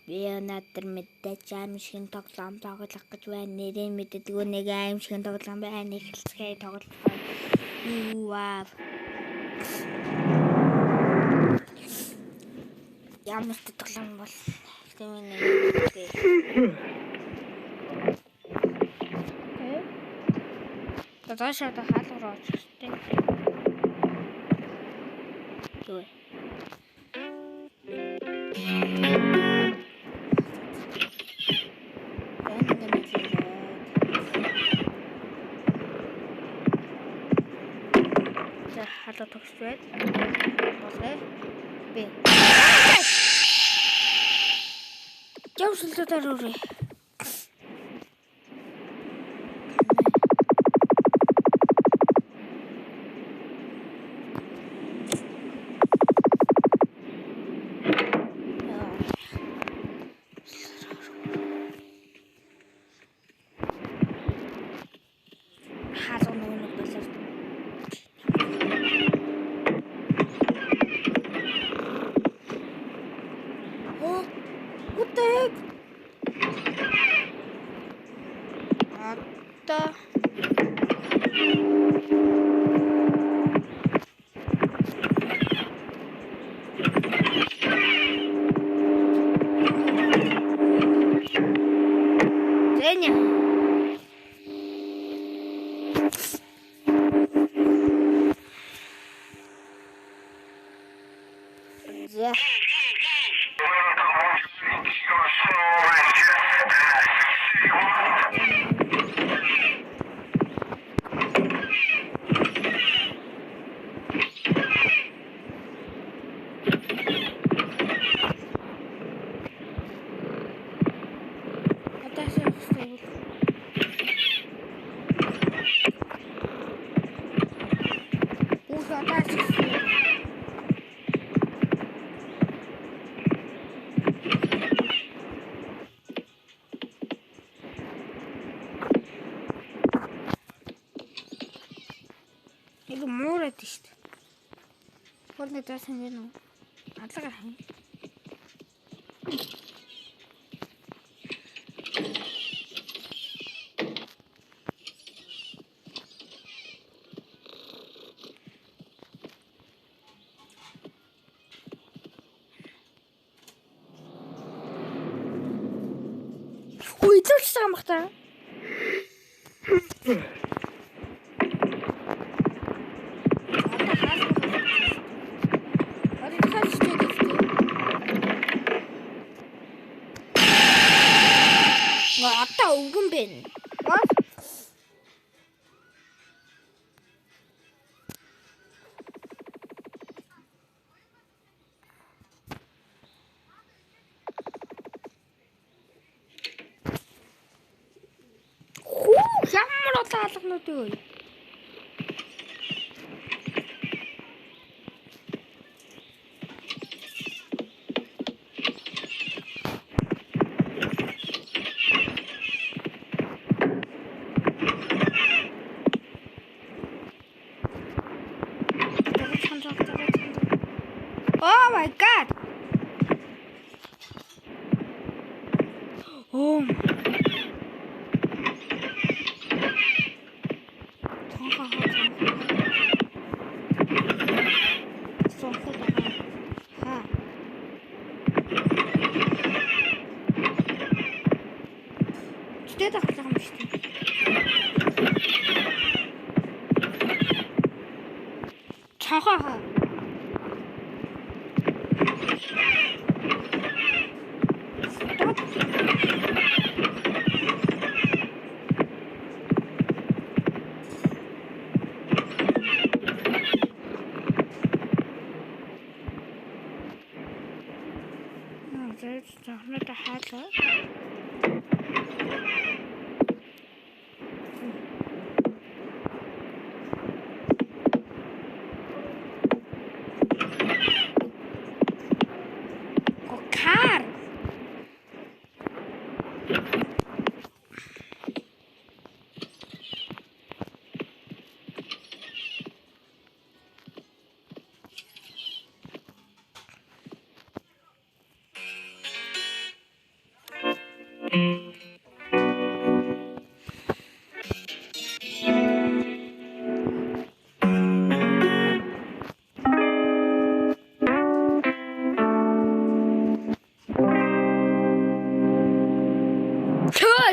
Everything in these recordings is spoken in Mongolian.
Би өнөөдөр мэдээж аимшигын тоглоом тоглох гэж байна. Нэрийг мэддэггүй нэг аимшигын тоглоом байна. Эхэлцгээе тоглох. Вау. Ямар тоглоом бол тийм нэг. Ташаа та хаалгаар очтой. Юу. Хало тогсвэд. Болоо. Би. Явуултаа руу. Нэг муураад шүү дээ. Хурны даасан юм уу? Алга хаа. Ой, тэр сайн багтаа. Ата өвгөн бэ. Ямар утаалгнууд вэ? Oh my god. Oh. Тэд ахлах юм шүү дээ. Чахаа. Захна та хаалаа. Кар.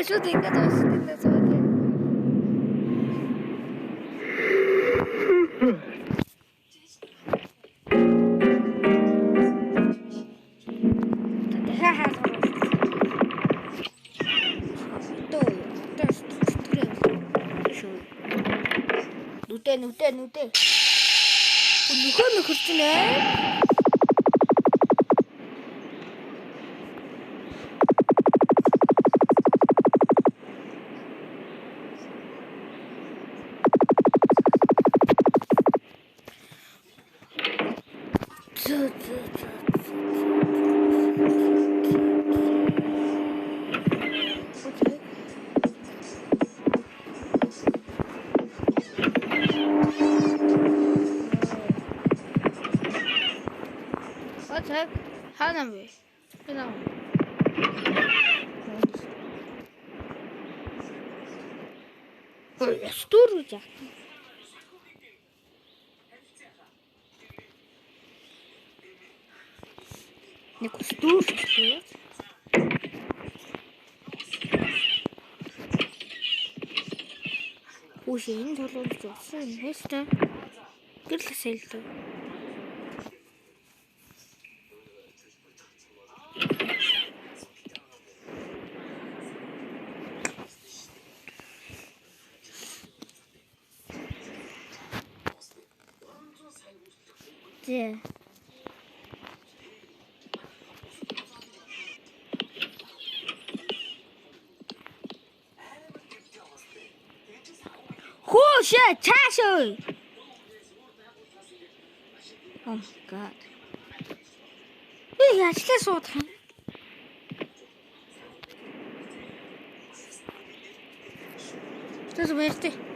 Что ты готовишь? Нүтэ. Нөхөрч нэ. What the heck? Hanabi. Genau. Стуржа. Не кустуржа. Үгүй энэ толгойд зогсон юм хэвчээ. Гэрлээс хэлдэг. Тэ. Хөөш цаашаа. Oh my god. Би яачлаа суудах юм. Тэс бэртэ.